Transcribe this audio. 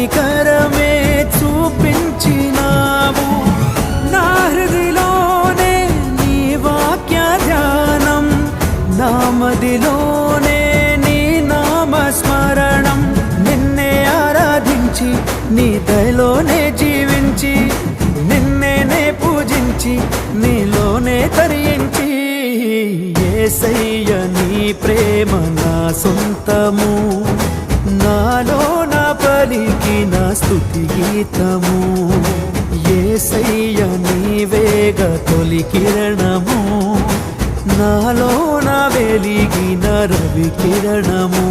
కనికరమే చూపించినావు. నా హృదిలోనే నీ వాక్య ధ్యానం, నా మదిలోనే నీ నామస్మరణం. నిన్నే ఆరాధించి నీ దయలోనే జీవించి, నిన్నే పూజించి నీలోనే తరించి, యేసయ్య నీ ప్రేమ నా సొంతము, నాలో నా పలికిన స్తుతి గీతము. యేసయ్య నీవేగ తొలి కిరణము, నాలో నా వెలిగిన రవి కిరణము.